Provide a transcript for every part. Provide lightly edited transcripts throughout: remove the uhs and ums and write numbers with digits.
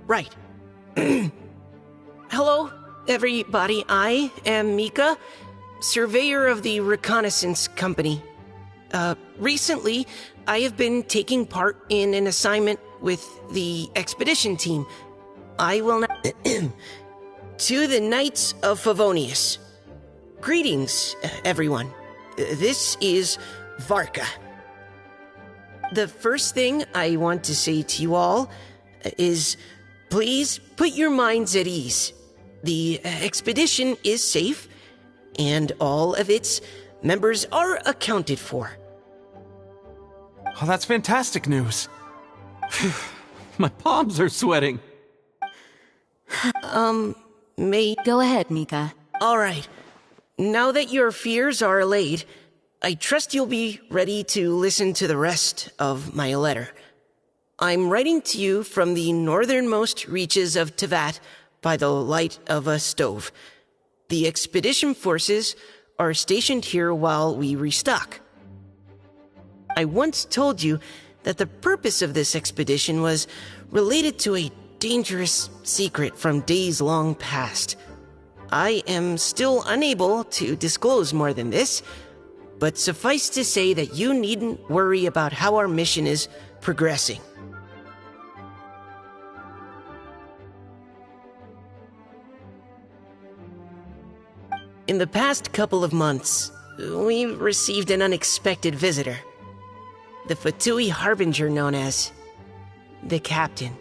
Right. Hello, everybody. I am Mika, surveyor of the reconnaissance company. Recently, I have been taking part in an assignment with the expedition team. I will now... To the Knights of Favonius. Greetings, everyone. This is Varka. The first thing I want to say to you all is, please put your minds at ease. The expedition is safe, and all of its members are accounted for. Oh, that's fantastic news. My palms are sweating. Go ahead, Mika. All right. Now that your fears are allayed, I trust you'll be ready to listen to the rest of my letter. I'm writing to you from the northernmost reaches of Tevat by the light of a stove. The expedition forces are stationed here while we restock. I once told you that the purpose of this expedition was related to a dangerous secret from days long past. I am still unable to disclose more than this, but suffice to say that you needn't worry about how our mission is progressing. In the past couple of months, we received an unexpected visitor. The Fatui Harbinger known as the Captain.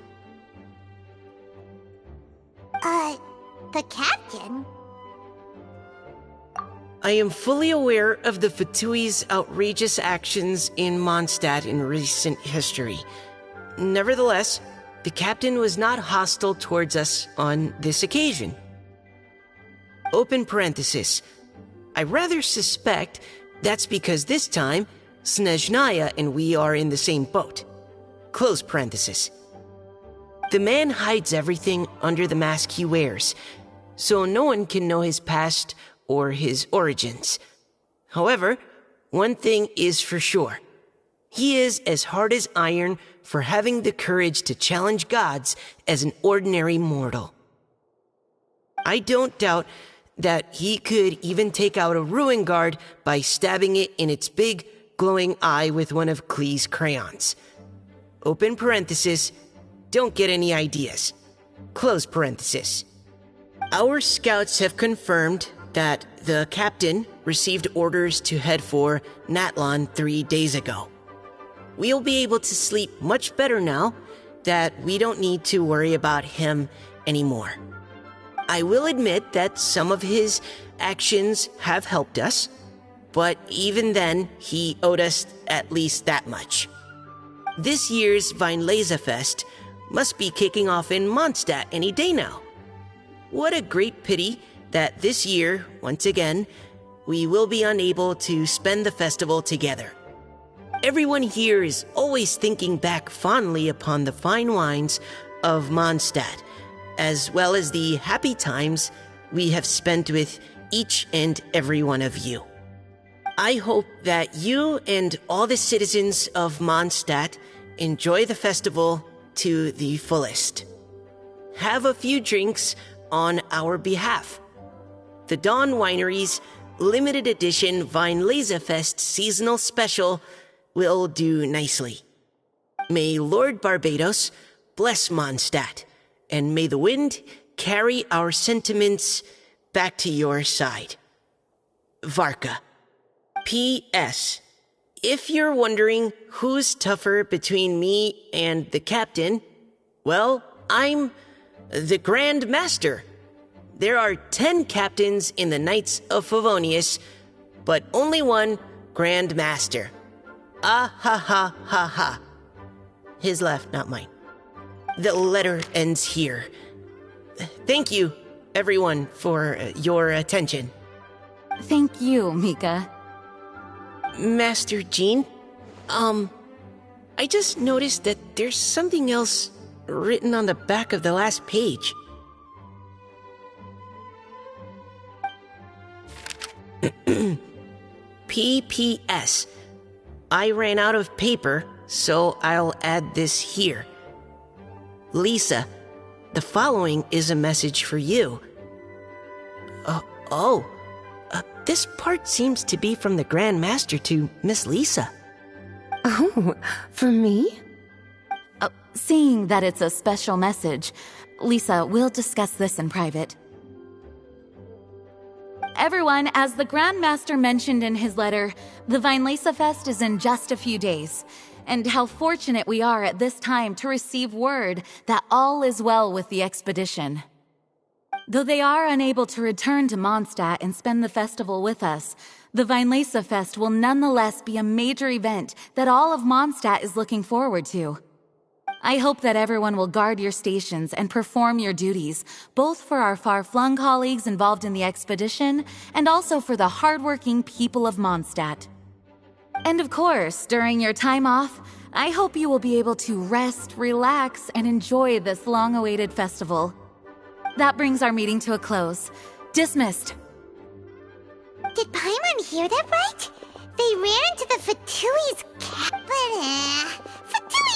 The Captain? I am fully aware of the Fatui's outrageous actions in Mondstadt in recent history. Nevertheless, the Captain was not hostile towards us on this occasion. Open parenthesis. I rather suspect that's because this time, Snezhnaya and we are in the same boat. Close parenthesis. The man hides everything under the mask he wears, so no one can know his past or his origins. However, one thing is for sure. He is as hard as iron for having the courage to challenge gods as an ordinary mortal. I don't doubt that he could even take out a ruin guard by stabbing it in its big, glowing eye with one of Klee's crayons. Open parenthesis, don't get any ideas. Close parenthesis. Our scouts have confirmed that the Captain received orders to head for Natlon 3 days ago. We'll be able to sleep much better now that we don't need to worry about him anymore. I will admit that some of his actions have helped us, but even then, he owed us at least that much. This year's Weinlesefest must be kicking off in Mondstadt any day now. What a great pity that this year, once again, we will be unable to spend the festival together. Everyone here is always thinking back fondly upon the fine wines of Mondstadt, as well as the happy times we have spent with each and every one of you. I hope that you and all the citizens of Mondstadt enjoy the festival to the fullest. Have a few drinks on our behalf. The Dawn Winery's limited edition Weinlesefest seasonal special will do nicely. May Lord Barbados bless Mondstadt, and may the wind carry our sentiments back to your side. Varka. P.S. If you're wondering who's tougher between me and the Captain, well, I'm the Grand Master. There are 10 captains in the Knights of Favonius, but only one Grand Master. Ah ha ha ha ha. His left, not mine. The letter ends here. Thank you, everyone, for your attention. Thank you, Mika. Master Jean, I just noticed that there's something else written on the back of the last page. P.P.S. I ran out of paper, so I'll add this here. Lisa, The following is a message for you. This part seems to be from the Grand Master to Miss Lisa. Oh, for me? Seeing that it's a special message, Lisa, we'll discuss this in private. Everyone, as the Grand Master mentioned in his letter, the Vinelesa Fest is in just a few days. And how fortunate we are at this time to receive word that all is well with the expedition. Though they are unable to return to Mondstadt and spend the festival with us, the Vinelesa Fest will nonetheless be a major event that all of Mondstadt is looking forward to. I hope that everyone will guard your stations and perform your duties, both for our far-flung colleagues involved in the expedition and also for the hardworking people of Mondstadt. And of course, during your time off, I hope you will be able to rest, relax, and enjoy this long-awaited festival. That brings our meeting to a close. Dismissed. Did Paimon hear that right? They ran into the Fatui's Fatui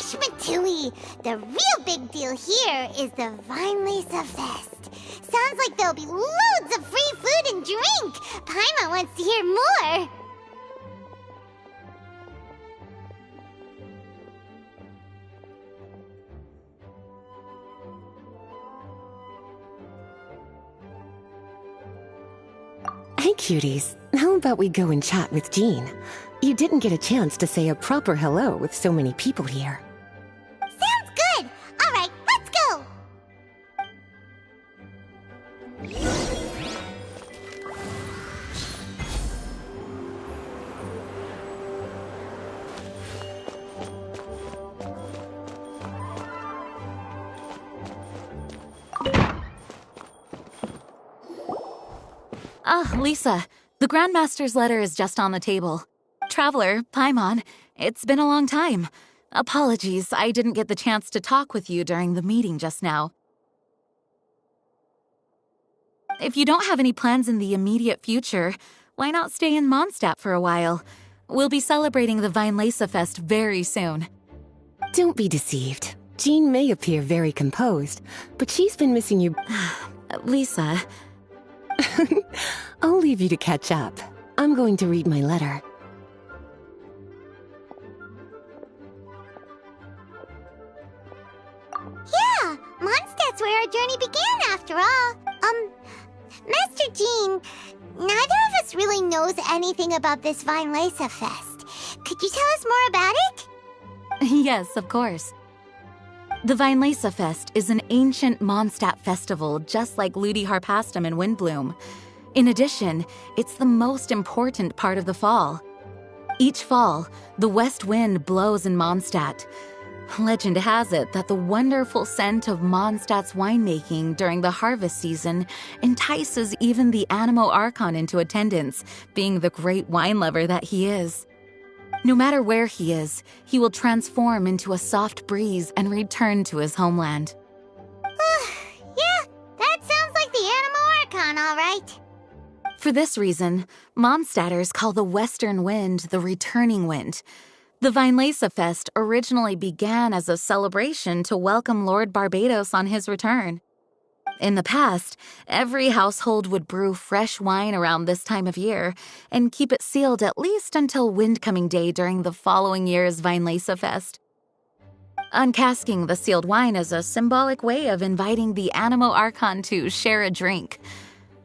Schmatui! The real big deal here is the Vinelesa Fest. Sounds like there'll be loads of free food and drink! Paimon wants to hear more! Hey, cuties. How about we go and chat with Jean? You didn't get a chance to say a proper hello with so many people here. Sounds good! Alright, let's go! Lisa, the Grandmaster's letter is just on the table. Traveler, Paimon, it's been a long time. Apologies, I didn't get the chance to talk with you during the meeting just now. If you don't have any plans in the immediate future, why not stay in Mondstadt for a while? We'll be celebrating the Vinelesa Fest very soon. Don't be deceived. Jean may appear very composed, but she's been missing you. Lisa... I'll leave you to catch up. I'm going to read my letter. Yeah, Mondstadt's where our journey began after all. Master Jean, neither of us really knows anything about this Vinelesa Fest. Could you tell us more about it? Yes, of course. The Vinelesa Fest is an ancient Mondstadt festival just like Ludi Harpastum and Windbloom. In addition, it's the most important part of the fall. Each fall, the west wind blows in Mondstadt. Legend has it that the wonderful scent of Mondstadt's winemaking during the harvest season entices even the Animo Archon into attendance, being the great wine lover that he is. No matter where he is, he will transform into a soft breeze and return to his homeland. Yeah, that sounds like the Animo Archon, all right. For this reason, Mondstadters call the western wind the returning wind. The Vinelesa Fest originally began as a celebration to welcome Lord Barbados on his return. In the past, every household would brew fresh wine around this time of year and keep it sealed at least until Windcoming Day during the following year's Vinelesa Fest. Uncasking the sealed wine is a symbolic way of inviting the Animo Archon to share a drink.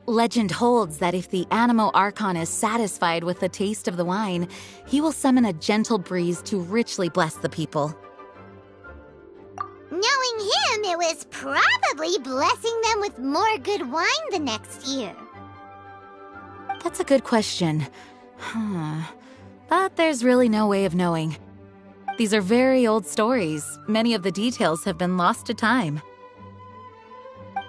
Legend holds that if the Animo Archon is satisfied with the taste of the wine, he will summon a gentle breeze to richly bless the people. Knowing him, it was probably blessing them with more good wine the next year. That's a good question. But there's really no way of knowing. These are very old stories. Many of the details have been lost to time.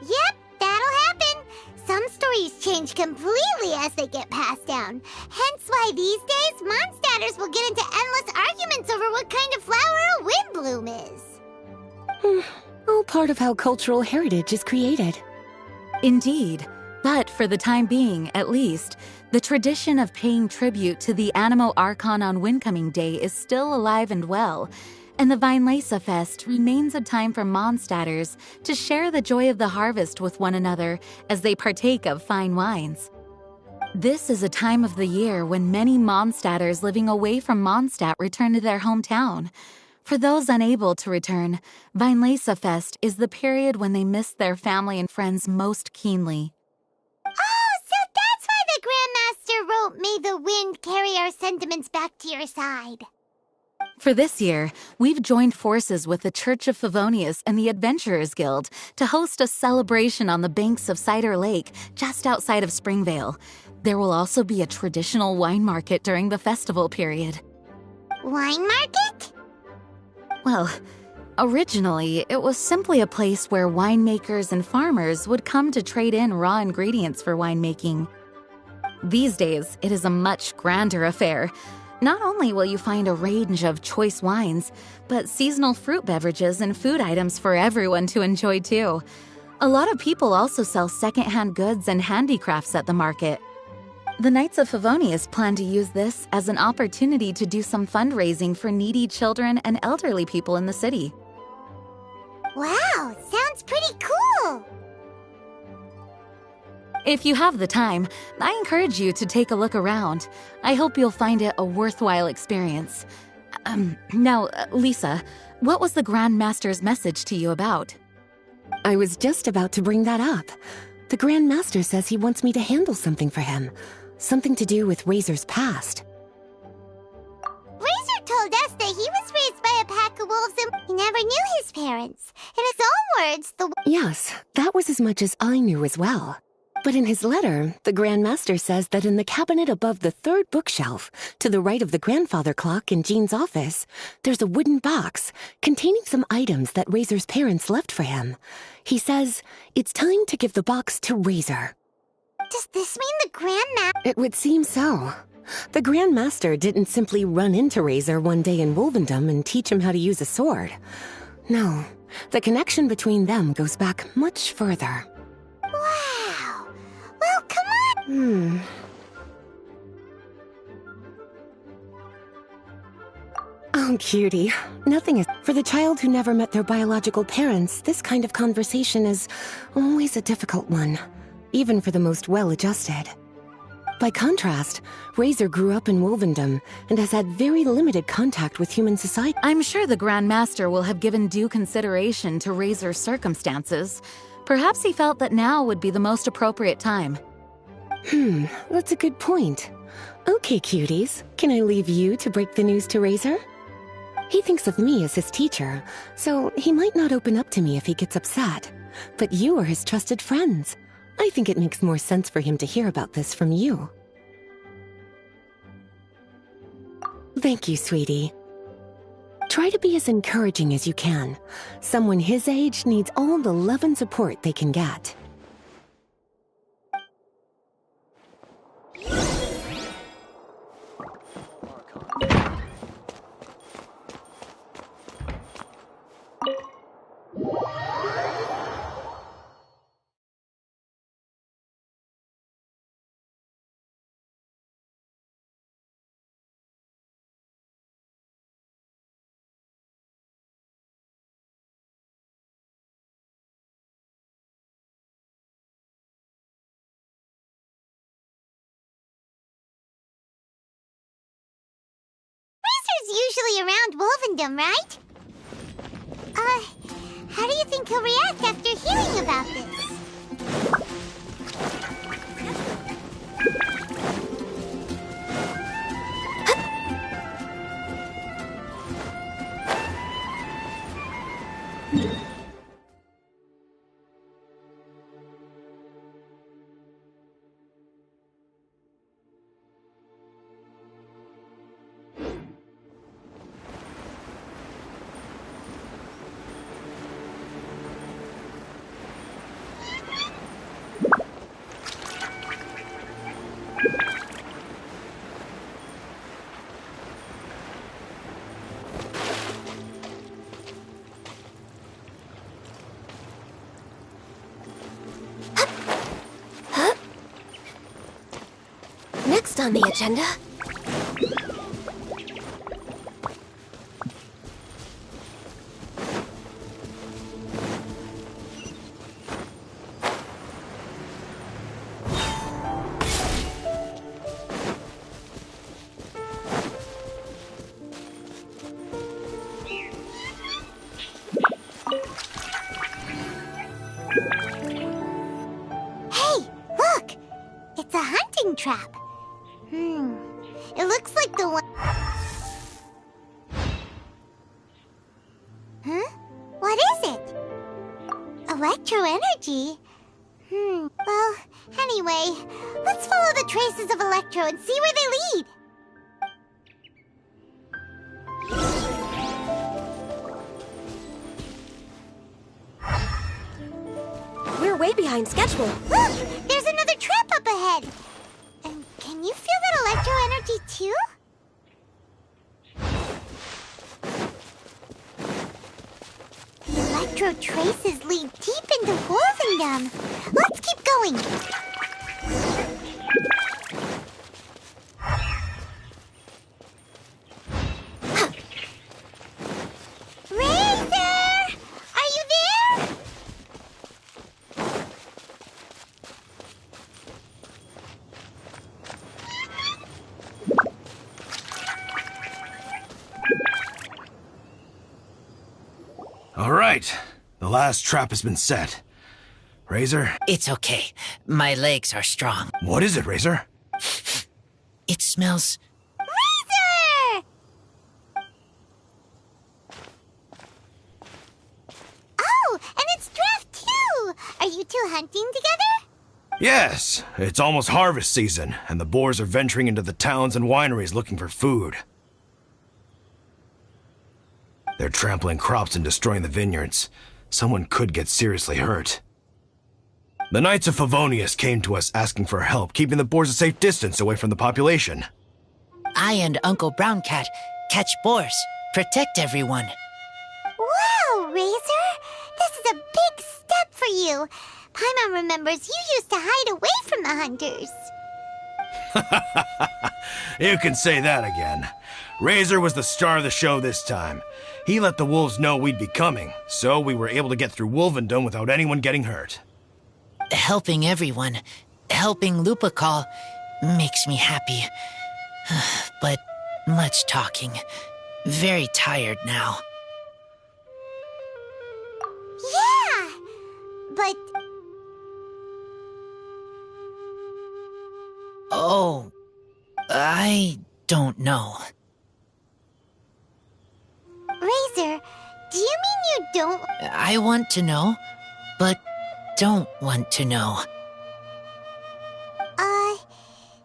Yep, that'll happen. Some stories change completely as they get passed down. Hence why these days, Mondstadters will get into endless arguments over what kind of flower a windbloom is. All part of how cultural heritage is created. Indeed. But for the time being, at least, the tradition of paying tribute to the Animo Archon on Windcoming Day is still alive and well, and the Weinlese Fest remains a time for Mondstadters to share the joy of the harvest with one another as they partake of fine wines. This is a time of the year when many Mondstadters living away from Mondstadt return to their hometown. For those unable to return, Weinlese Fest is the period when they miss their family and friends most keenly. Oh, so that's why the Grandmaster wrote, "May the wind carry our sentiments back to your side." For this year, we've joined forces with the Church of Favonius and the Adventurers Guild to host a celebration on the banks of Cider Lake just outside of Springvale. There will also be a traditional wine market during the festival period. Wine market? Well, originally, it was simply a place where winemakers and farmers would come to trade in raw ingredients for winemaking. These days, it is a much grander affair. Not only will you find a range of choice wines, but seasonal fruit beverages and food items for everyone to enjoy too. A lot of people also sell secondhand goods and handicrafts at the market. The Knights of Favonius plan to use this as an opportunity to do some fundraising for needy children and elderly people in the city. Wow, sounds pretty cool. If you have the time, I encourage you to take a look around. I hope you'll find it a worthwhile experience. Now, Lisa, what was the Grand Master's message to you about? I was just about to bring that up. The Grand Master says he wants me to handle something for him. Something to do with Razor's past. Razor told us that he was raised by a pack of wolves and he never knew his parents. In his own words, Yes, that was as much as I knew as well. But in his letter, the Grand Master says that in the cabinet above the third bookshelf, to the right of the grandfather clock in Jean's office, there's a wooden box containing some items that Razor's parents left for him. He says it's time to give the box to Razor. Does this mean the Grandmaster? It would seem so. The Grand Master didn't simply run into Razor one day in Wolvendom and teach him how to use a sword. No, the connection between them goes back much further. Wow. Well, come on. Oh, cutie. Nothing is... For the child who never met their biological parents, this kind of conversation is always a difficult one, even for the most well-adjusted. By contrast, Razor grew up in Wolvendom and has had very limited contact with human society. I'm sure the Grand Master will have given due consideration to Razor's circumstances. Perhaps he felt that now would be the most appropriate time. That's a good point. Okay, cuties, can I leave you to break the news to Razor? He thinks of me as his teacher, so he might not open up to me if he gets upset. But you are his trusted friends. I think it makes more sense for him to hear about this from you. Thank you, sweetie. Try to be as encouraging as you can. Someone his age needs all the love and support they can get. Usually around Wolvendom, right? How do you think he'll react after hearing about this? Next on the agenda... trap. It looks like the one... Huh? What is it? Electro energy? Well, anyway, let's follow the traces of Electro and see where they lead. We're way behind schedule. Look! There's another trap up ahead! And can you feel that Electro energy too? The Electro traces lead deep into Wolvendom. Let's keep going. Razor! Are you there? All right. The last trap has been set. Razor? It's okay. My legs are strong. What is it, Razor? It smells... Razor! Oh, and it's Draft too! Are you two hunting together? Yes. It's almost harvest season, and the boars are venturing into the towns and wineries looking for food. They're trampling crops and destroying the vineyards. Someone could get seriously hurt. The Knights of Favonius came to us asking for help, keeping the boars a safe distance away from the population. I and Uncle Brown Cat catch boars, protect everyone. Wow, Razor! This is a big step for you. Paimon remembers you used to hide away from the hunters. You can say that again. Razor was the star of the show this time. He let the wolves know we'd be coming, so we were able to get through Wolvendom without anyone getting hurt. Helping everyone, helping Lupical, makes me happy. But much talking. Very tired now. Yeah! But... Oh, I don't know. Razor, do you mean you don't... I want to know, but don't want to know.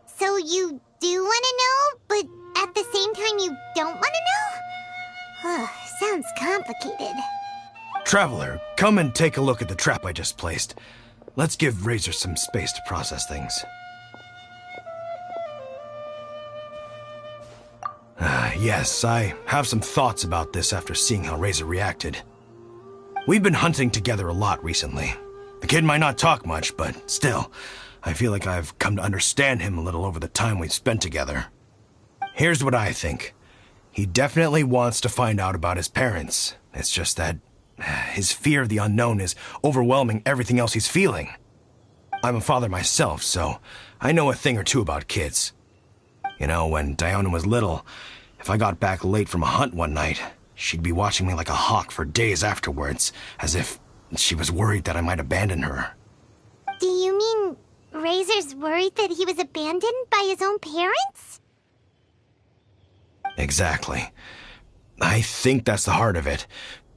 So you do want to know, but at the same time you don't want to know? Sounds complicated. Traveler, come and take a look at the trap I just placed. Let's give Razor some space to process things. Yes, I have some thoughts about this after seeing how Razor reacted. We've been hunting together a lot recently. The kid might not talk much, but still, I feel like I've come to understand him a little over the time we've spent together. Here's what I think. He definitely wants to find out about his parents. It's just that his fear of the unknown is overwhelming everything else he's feeling. I'm a father myself, so I know a thing or two about kids. You know, when Diona was little, if I got back late from a hunt one night, she'd be watching me like a hawk for days afterwards, as if she was worried that I might abandon her. Do you mean Razor's worried that he was abandoned by his own parents? Exactly. I think that's the heart of it.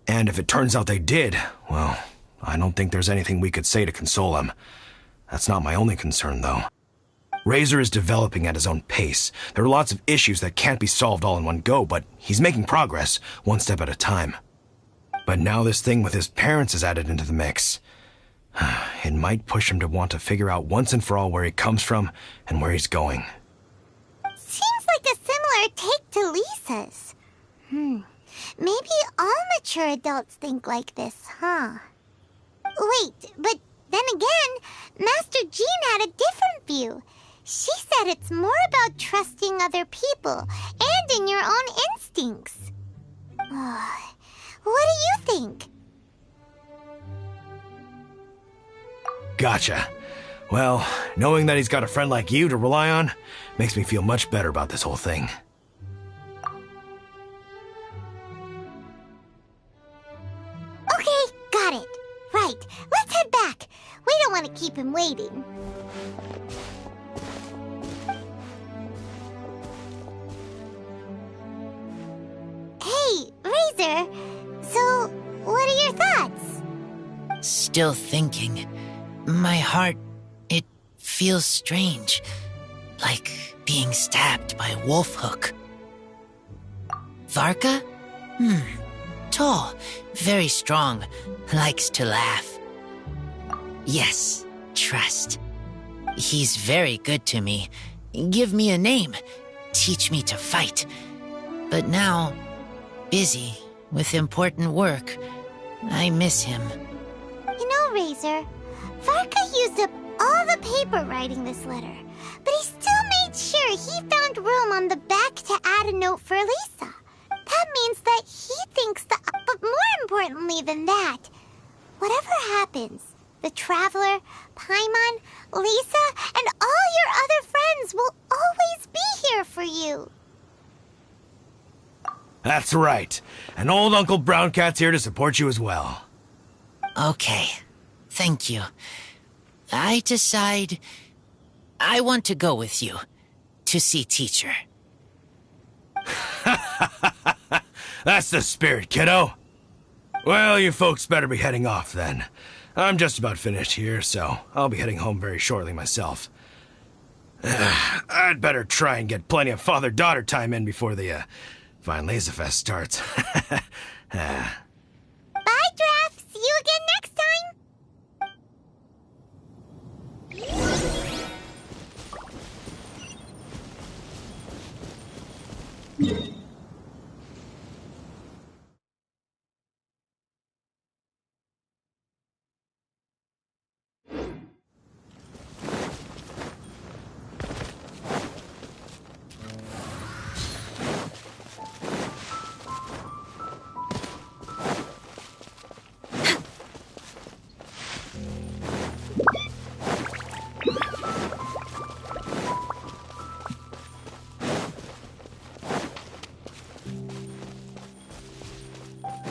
And if it turns out they did, well, I don't think there's anything we could say to console him. That's not my only concern, though. Razor is developing at his own pace. There are lots of issues that can't be solved all in one go, but he's making progress, one step at a time. But now this thing with his parents is added into the mix. It might push him to want to figure out once and for all where he comes from and where he's going. Seems like a similar take to Lisa's. Maybe all mature adults think like this, huh? Wait, but then again, Master Jean had a different view. She said it's more about trusting other people and in your own instincts. What do you think? Gotcha. Well, knowing that he's got a friend like you to rely on makes me feel much better about this whole thing. Okay, got it. Right, let's head back. We don't want to keep him waiting. Razor. So, what are your thoughts? Still thinking. My heart, it feels strange. Like being stabbed by a wolf hook. Varka? Tall, very strong, likes to laugh. Yes, trust. He's very good to me. Give me a name. Teach me to fight. But now, busy with important work. I miss him. You know, Razor, Varka used up all the paper writing this letter, but he still made sure he found room on the back to add a note for Lisa. That means that he thinks that, but more importantly than that, whatever happens, the Traveler, Paimon, Lisa, and all your other friends will always be here for you. That's right. And old Uncle Brown Cat's here to support you as well. Okay, thank you. I decide I want to go with you to see teacher. That's the spirit, kiddo. Well, you folks better be heading off then. I'm just about finished here, so I'll be heading home very shortly myself. I'd better try and get plenty of father-daughter time in before the Vine Laser Fest starts. Bye, Draf. See you again next time.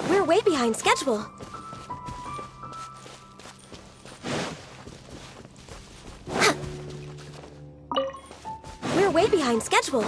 We're way behind schedule. We're way behind schedule.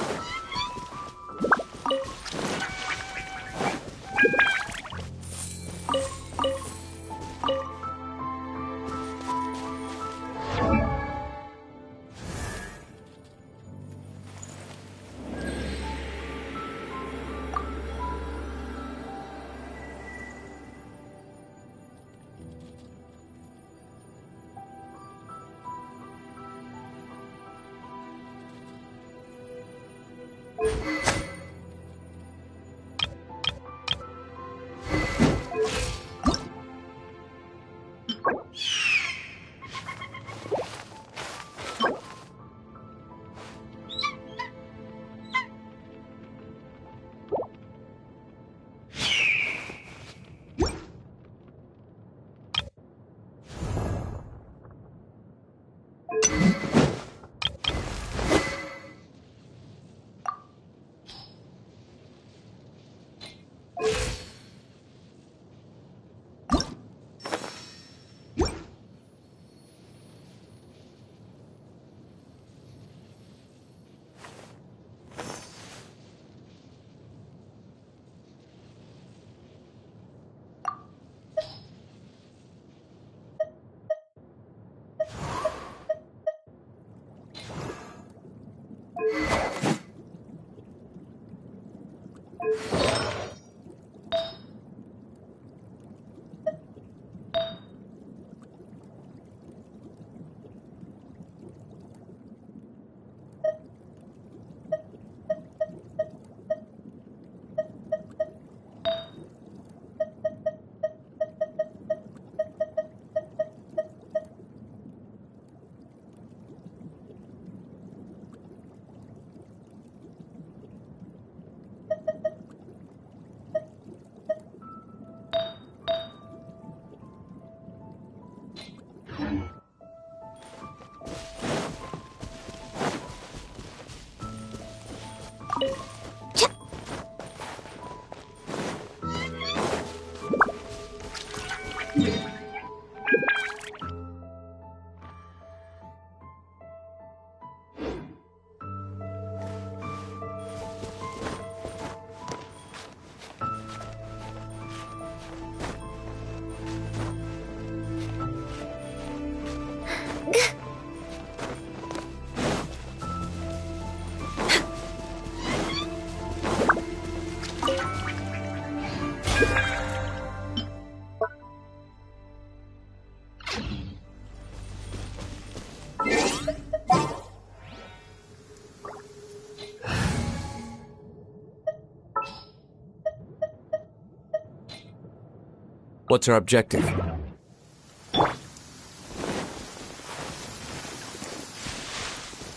What's our objective?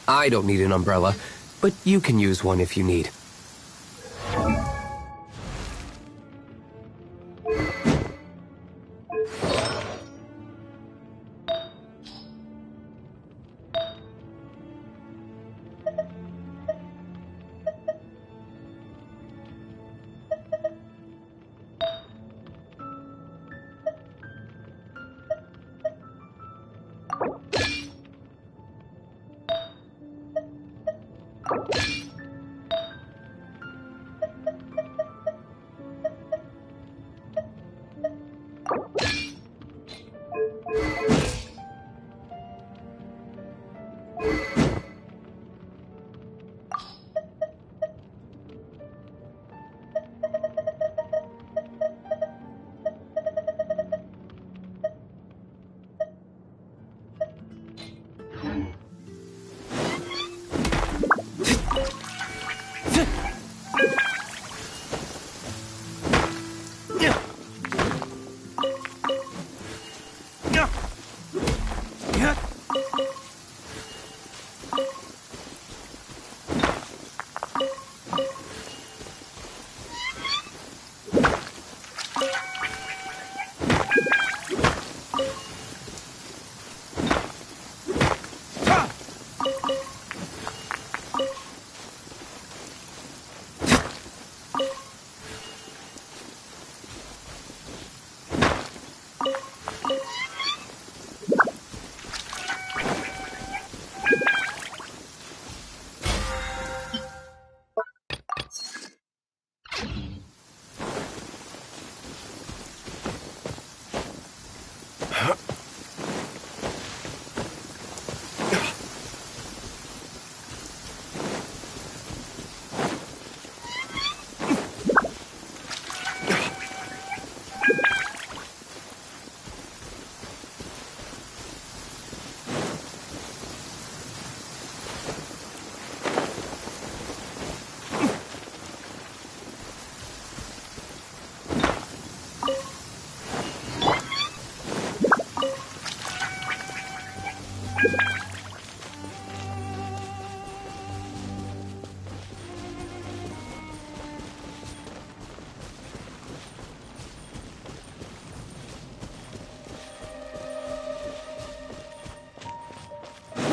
I don't need an umbrella, but you can use one if you need.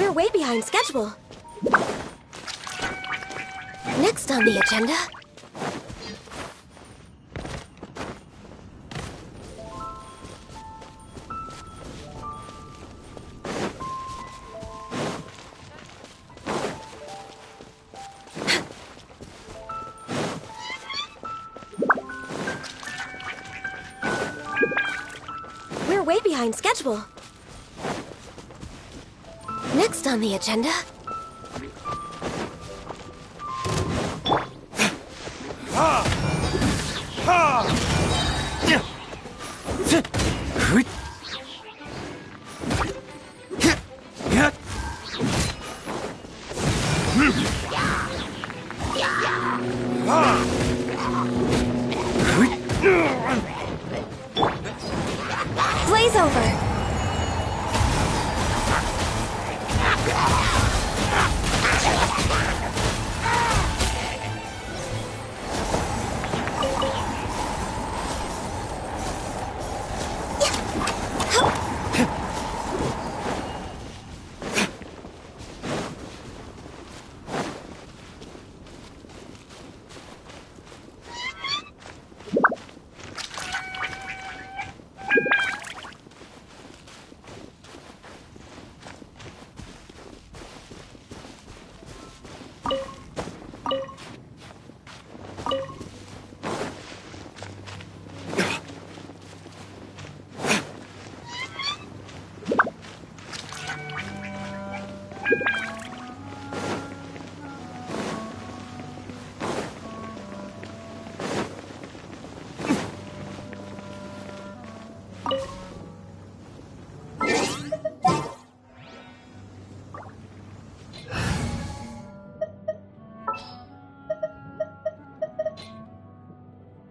We're way behind schedule. Next on the agenda... We're way behind schedule. Next on the agenda... Blaze over!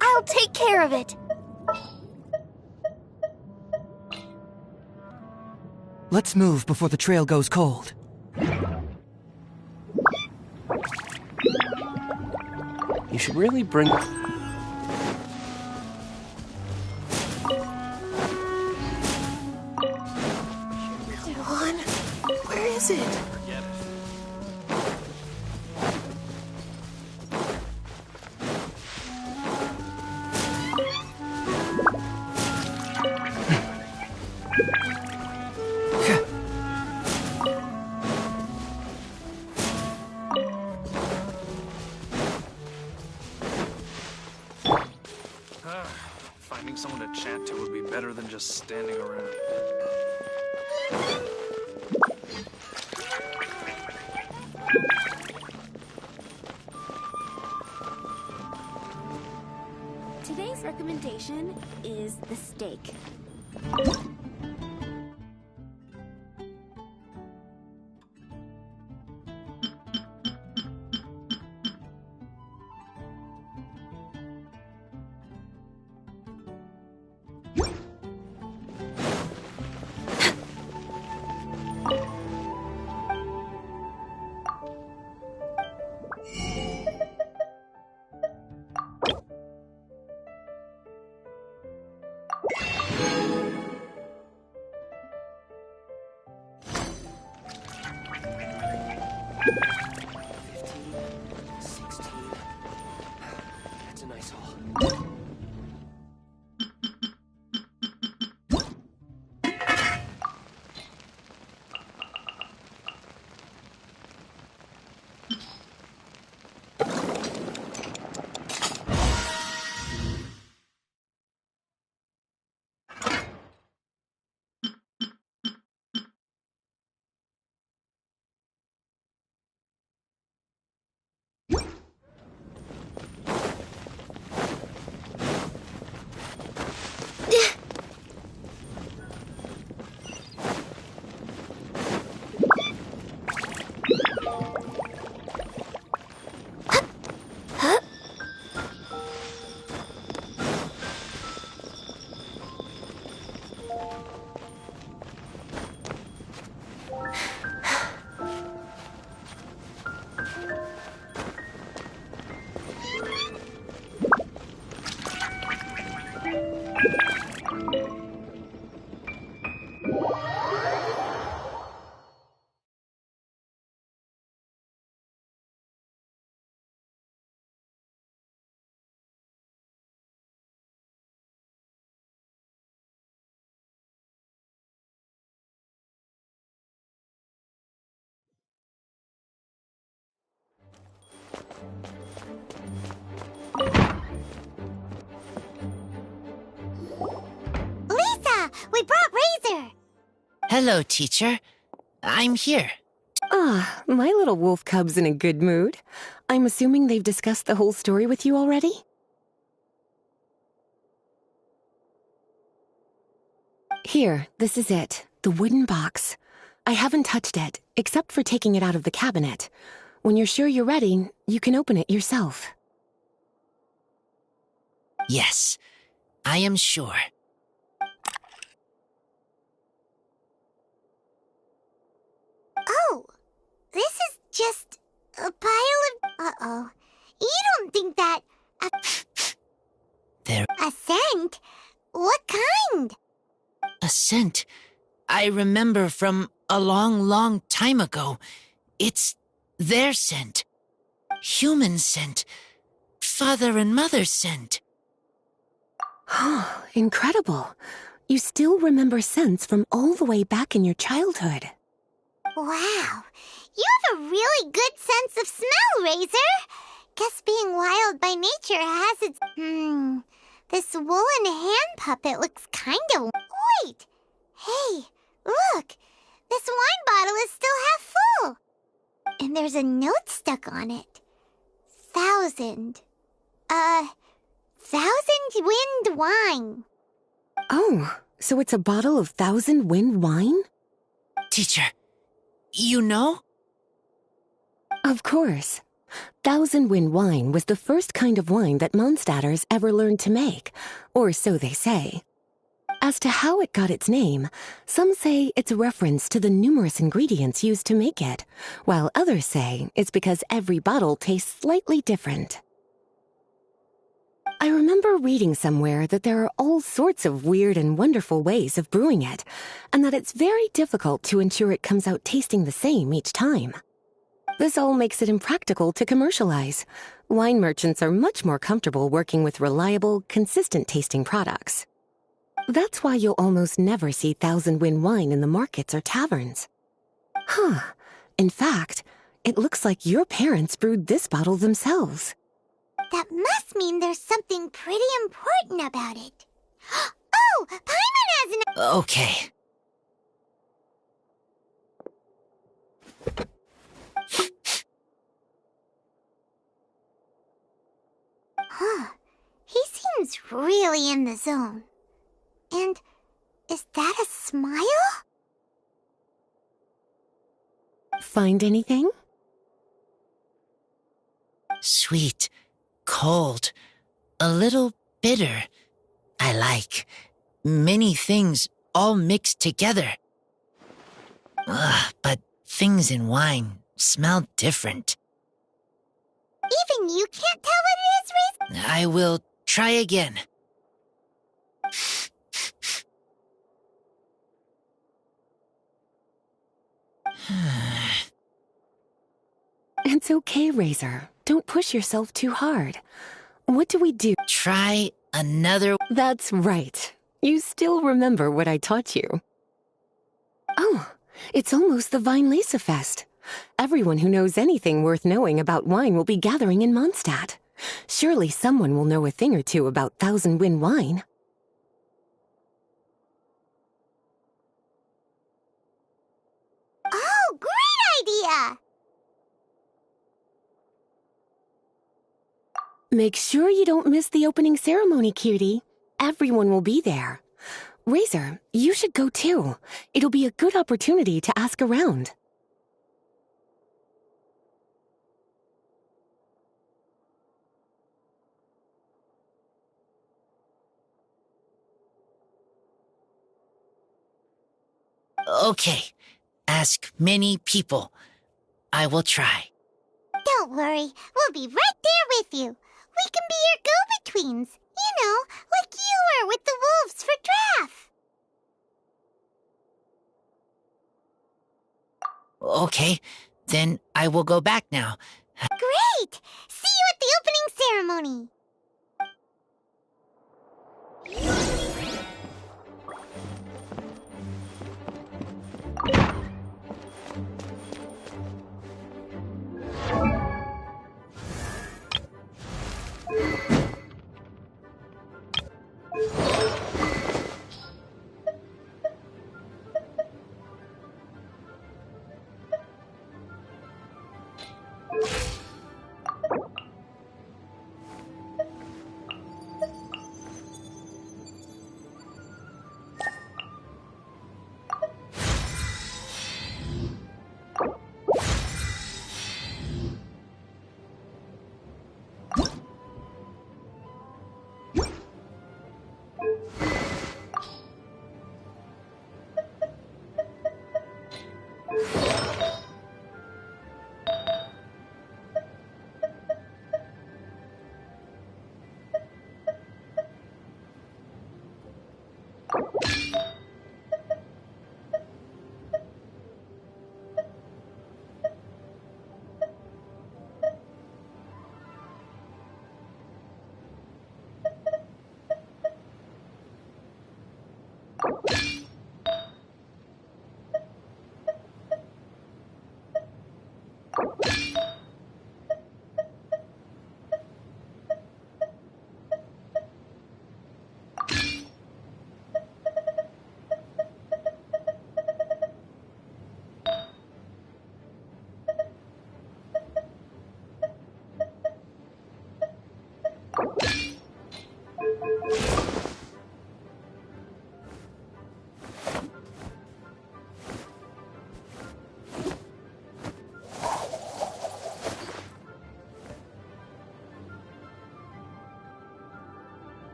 I'll take care of it. Let's move before the trail goes cold. You should really bring... Where is it? Finding someone to chat to would be better than just standing around. Today's recommendation is the steak. We brought Razor! Hello, teacher. I'm here. Ah, my little wolf cub's in a good mood. I'm assuming they've discussed the whole story with you already? Here, this is it. The wooden box. I haven't touched it, except for taking it out of the cabinet. When you're sure you're ready, you can open it yourself. Yes, I am sure. Oh, this is just a pile of... Uh-oh. You don't think that... There... A scent? What kind? A scent I remember from a long, long time ago. It's their scent. Human scent. Father and mother scent. Oh, incredible. You still remember scents from all the way back in your childhood. Wow. You have a really good sense of smell, Razor. Guess being wild by nature has its... This woolen hand puppet looks kind of... Wait! Hey, look! This wine bottle is still half full. And there's a note stuck on it. 1,000. 1,000 wind wine. Oh, so it's a bottle of 1,000 wind wine? Teacher, you know? Of course. 1,000 wind wine was the first kind of wine that Mondstadters ever learned to make, or so they say. As to how it got its name, some say it's a reference to the numerous ingredients used to make it, while others say it's because every bottle tastes slightly different. I remember reading somewhere that there are all sorts of weird and wonderful ways of brewing it, and that it's very difficult to ensure it comes out tasting the same each time. This all makes it impractical to commercialize. Wine merchants are much more comfortable working with reliable, consistent-tasting products. That's why you'll almost never see Thousand Wind wine in the markets or taverns. Huh. In fact, it looks like your parents brewed this bottle themselves. That must mean there's something pretty important about it. Oh, Paimon has an... Okay. Huh. He seems really in the zone. And is that a smile? Find anything? Sweet, cold, a little bitter. I like. Many things all mixed together. But things in wine smell different. Even you can't tell what it is, Razor? I will try again. It's okay, Razor. Don't push yourself too hard. What do we do? Try another... That's right. You still remember what I taught you. Oh, it's almost the Weinlese Fest. Everyone who knows anything worth knowing about wine will be gathering in Mondstadt. Surely someone will know a thing or two about Thousand Wind wine. Oh, great idea! Make sure you don't miss the opening ceremony, cutie. Everyone will be there. Razor, you should go too. It'll be a good opportunity to ask around. Okay. Ask many people. I will try. Don't worry, we'll be right there with you. We can be your go-betweens. You know, like you were with the wolves for Draff. Okay, then I will go back now. Great! See you at the opening ceremony.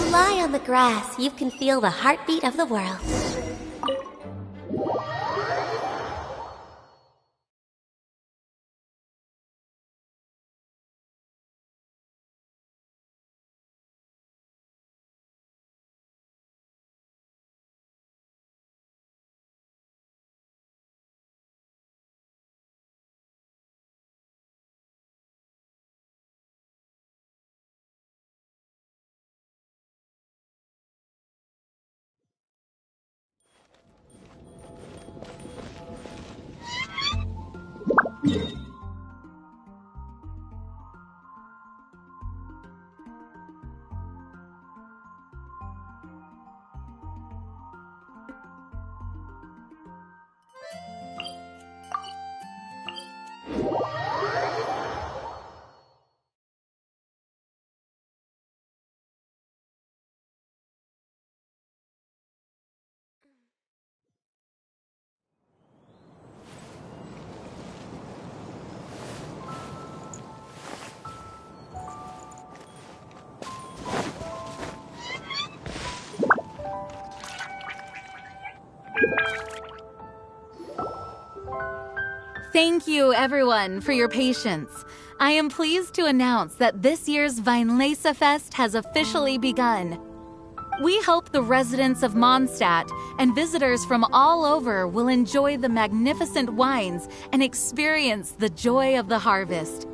lie on the grass, you can feel the heartbeat of the world. Thank you, everyone, for your patience. I am pleased to announce that this year's Weinlese Fest has officially begun. We hope the residents of Mondstadt and visitors from all over will enjoy the magnificent wines and experience the joy of the harvest.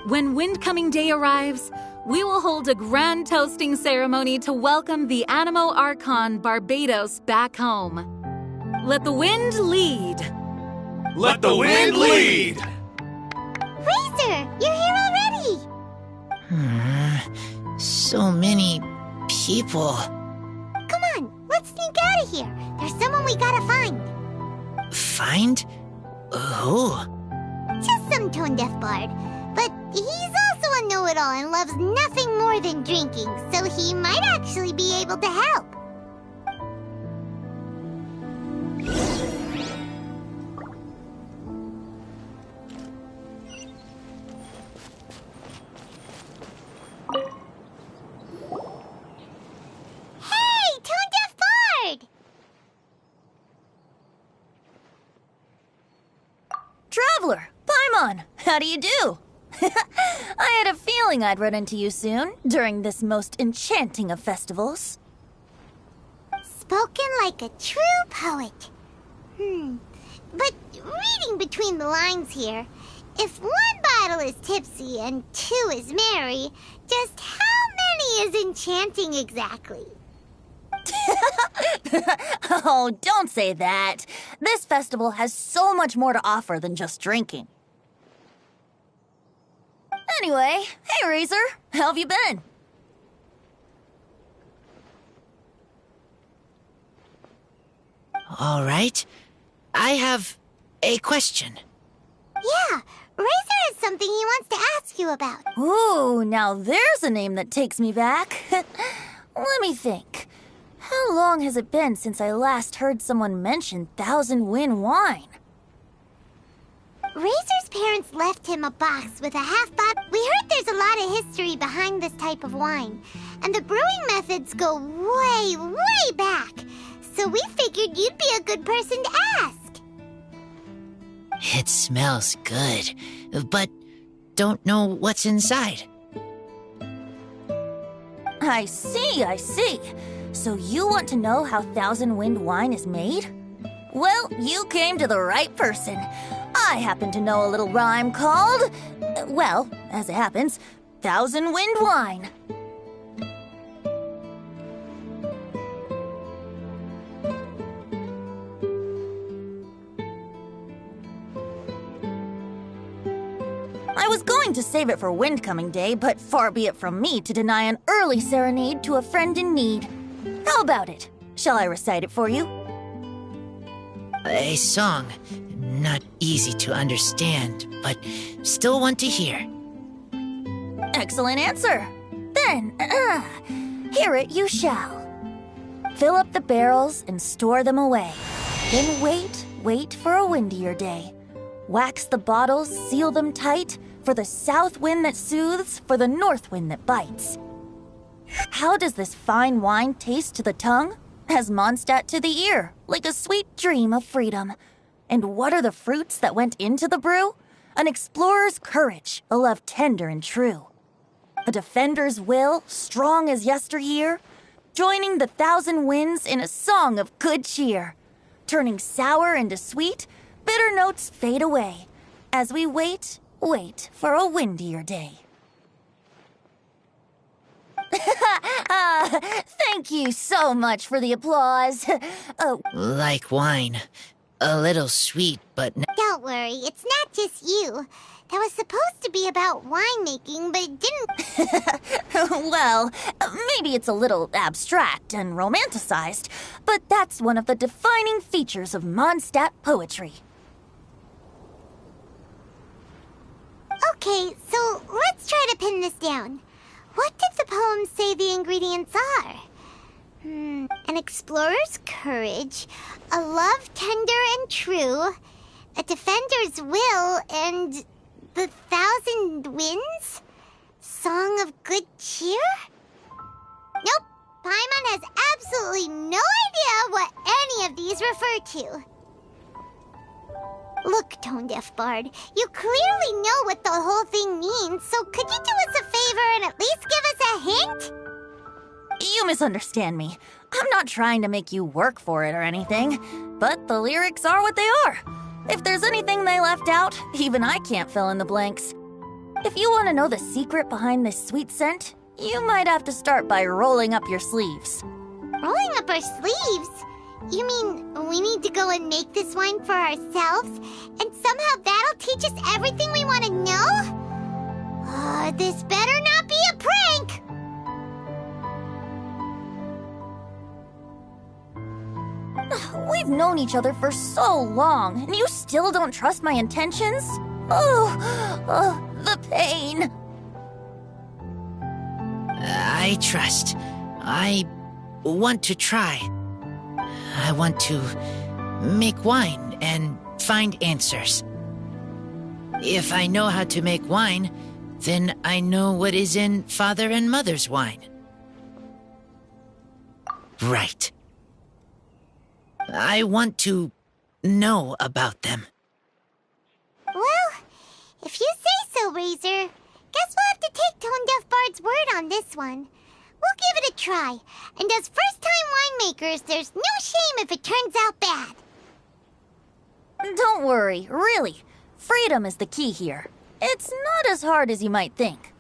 When Windcoming Day arrives, we will hold a grand toasting ceremony to welcome the Animo Archon Barbados back home. Let the wind lead! Let the wind lead! Razor, you're here already! So many people. Come on, let's sneak out of here. There's someone we gotta find. Find? Who? Just some tone-deaf bard. But he's also a know-it-all and loves nothing more than drinking, so he might actually be able to help. Traveler, Paimon, how do you do? I had a feeling I'd run into you soon, during this most enchanting of festivals. Spoken like a true poet. But reading between the lines here, if one bottle is tipsy and two is merry, just how many is enchanting exactly? Oh, don't say that. This festival has so much more to offer than just drinking. Anyway, hey Razor, how have you been? All right. I have a question. Yeah, Razor has something he wants to ask you about. Ooh, now there's a name that takes me back. Let me think. How long has it been since I last heard someone mention Thousand Wind wine? Razor's parents left him a box with a half bottle. We heard there's a lot of history behind this type of wine, and the brewing methods go way, way back. So we figured you'd be a good person to ask. It smells good, but don't know what's inside. I see, I see. So you want to know how Thousand Wind wine is made? Well, you came to the right person. I happen to know a little rhyme called, well, as it happens, Thousand Wind wine. I was going to save it for Windcoming Day, but far be it from me to deny an early serenade to a friend in need. How about it? Shall I recite it for you? A song. Not easy to understand, but still want to hear. Excellent answer. Then, hear it you shall. Fill up the barrels and store them away. Then wait for a windier day. Wax the bottles, seal them tight, for the south wind that soothes, for the north wind that bites. How does this fine wine taste to the tongue? As Mondstadt to the ear, like a sweet dream of freedom. And what are the fruits that went into the brew? An explorer's courage, a love tender and true. A defender's will, strong as yesteryear, joining the thousand winds in a song of good cheer. Turning sour into sweet, bitter notes fade away, as we wait for a windier day. Thank you so much for the applause. Oh, Like wine. A little sweet, but... Don't worry, it's not just you. That was supposed to be about winemaking, but it didn't... Well, maybe it's a little abstract and romanticized, but that's one of the defining features of Mondstadt poetry. Okay, so let's try to pin this down. What did the poem say the ingredients are? An explorer's courage, a love tender and true, a defender's will, and the thousand winds? Song of good cheer? Nope, Paimon has absolutely no idea what any of these refer to. Look, Tone-Deaf Bard, you clearly know what the whole thing means, so could you do us a favor and at least give us a hint? You misunderstand me. I'm not trying to make you work for it or anything, but the lyrics are what they are. If there's anything they left out, even I can't fill in the blanks. If you want to know the secret behind this sweet scent, you might have to start by rolling up your sleeves. Rolling up our sleeves? You mean we need to go and make this wine for ourselves, and somehow that'll teach us everything we want to know? This better not be a prank! We've known each other for so long, and you still don't trust my intentions? Oh, the pain. I trust. I want to try. I want to make wine and find answers. If I know how to make wine, then I know what is in Father and Mother's wine. Right. I want to know about them. Well, if you say so, Razor, guess we'll have to take Tone-Deaf Bard's word on this one. We'll give it a try, and as first-time winemakers, there's no shame if it turns out bad. Don't worry, really. Freedom is the key here. It's not as hard as you might think.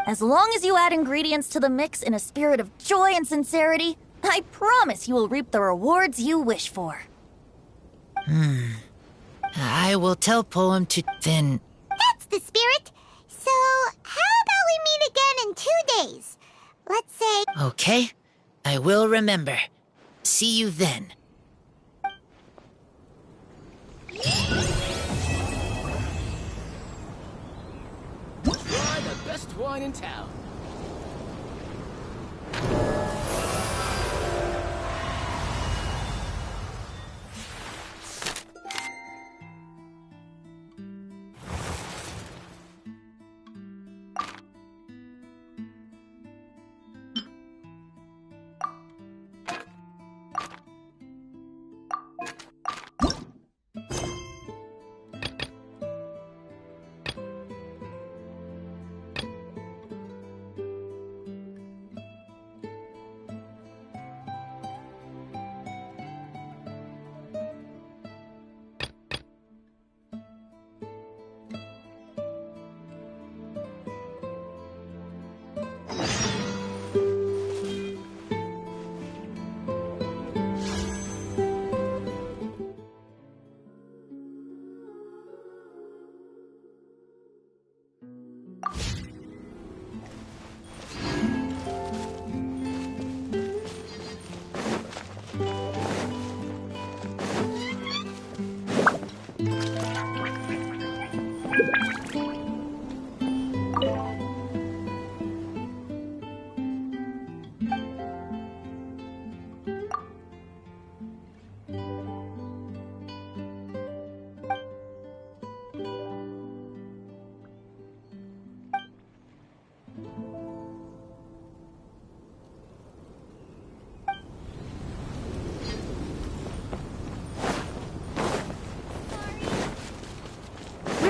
As long as you add ingredients to the mix in a spirit of joy and sincerity, I promise you will reap the rewards you wish for. I will tell Poem to then... That's the spirit. So, how about we meet again in 2 days? Let's say... Okay, I will remember. See you then. Try the best wine in town.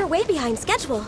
way behind schedule.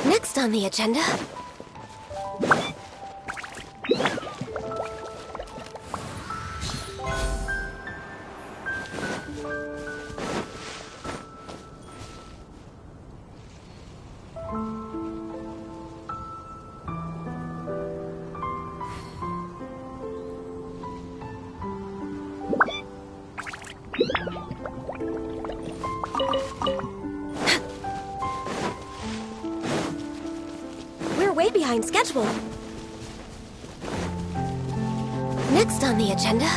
Next on the agenda... We're way behind schedule. Next on the agenda...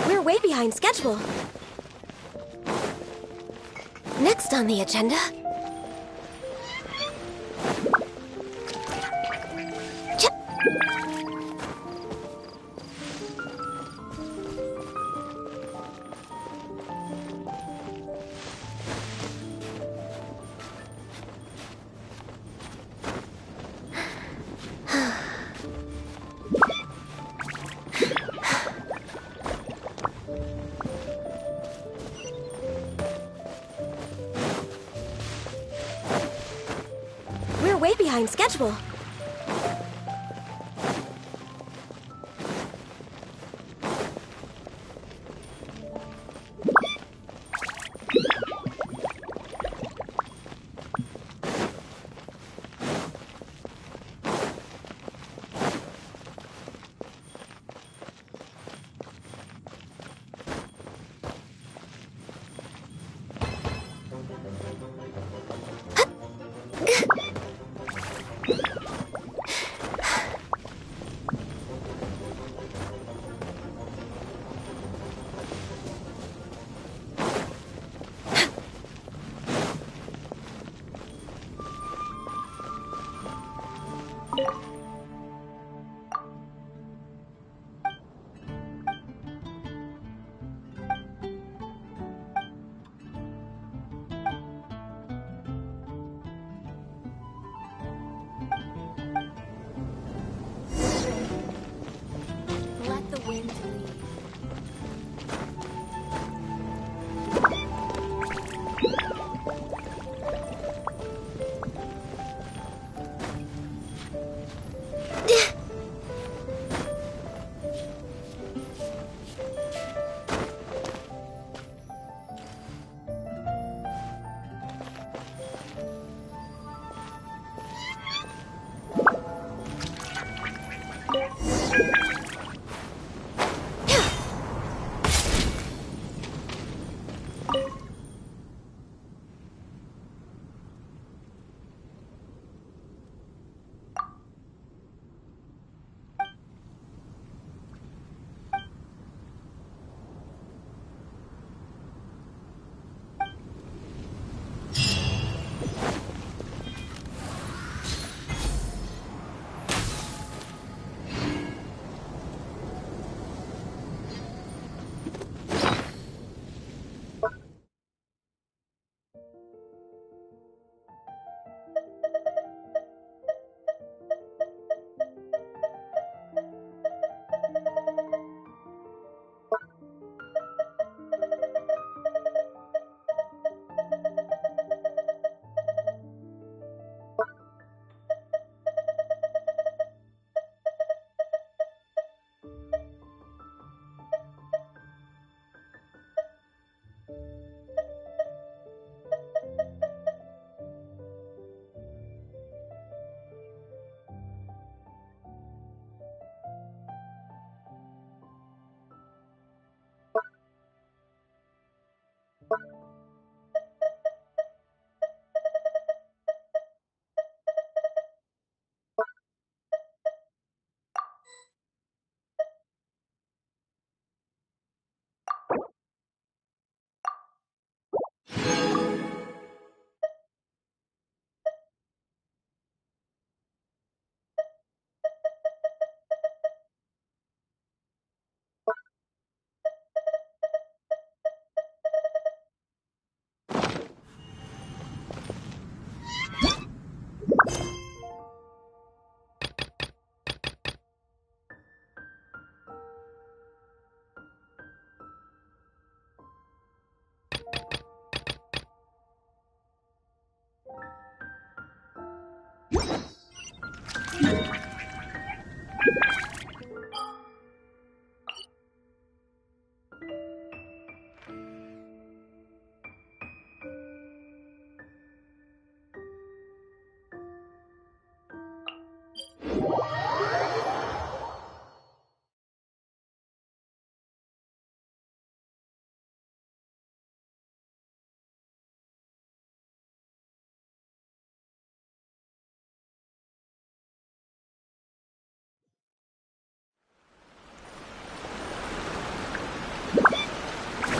We're way behind schedule. Next on the agenda... We're way behind schedule.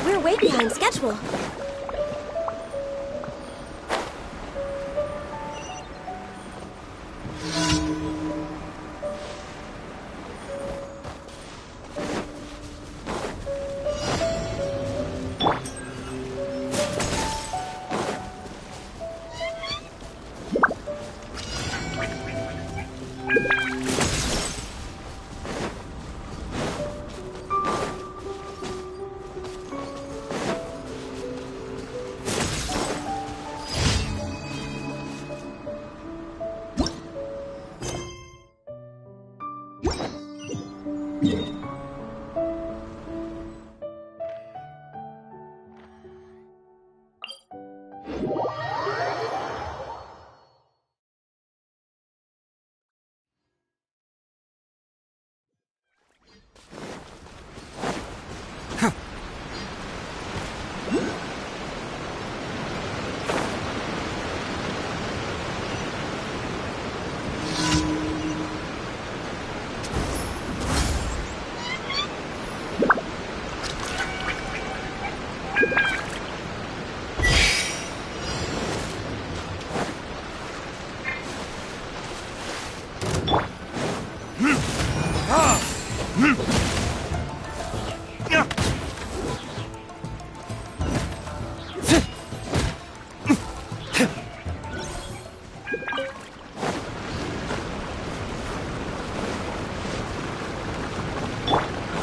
We're way behind schedule.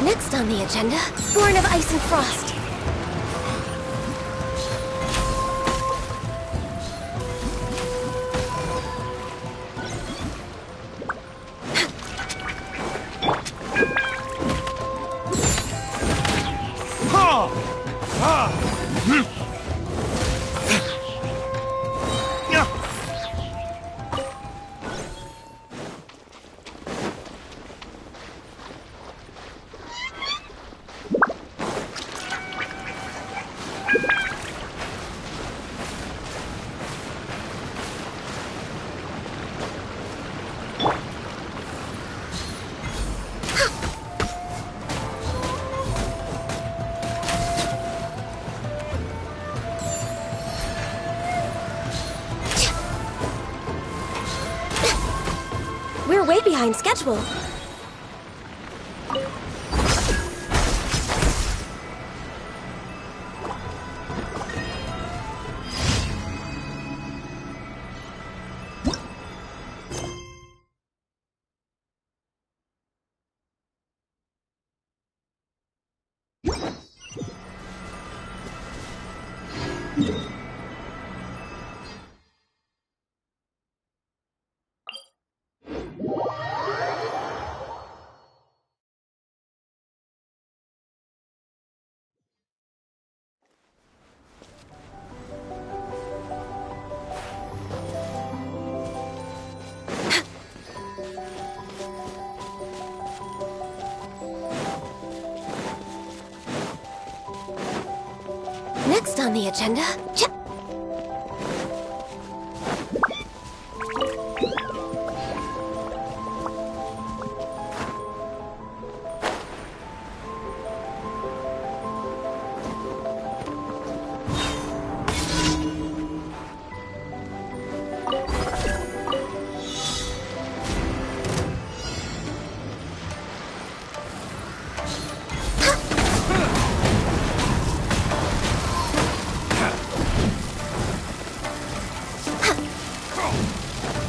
Next on the agenda, Born of Ice and Frost. We're way behind schedule. Next on the agenda,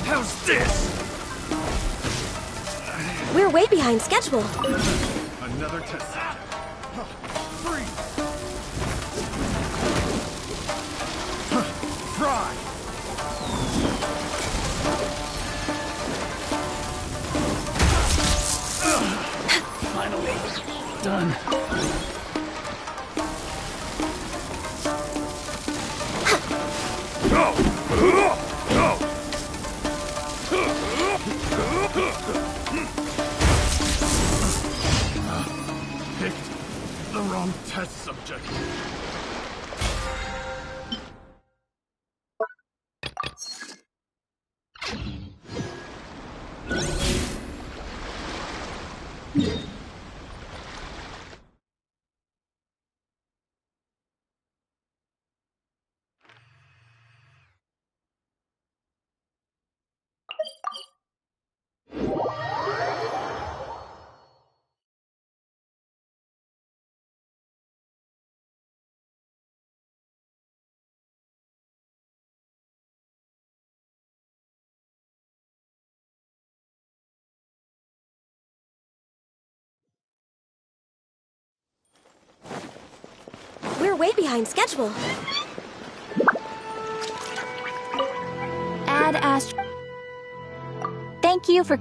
How's this? we're way behind schedule. Another test. Freeze! Fry! Finally done. Go! Wrong test subject. We're way behind schedule. Ad Ast. Thank you for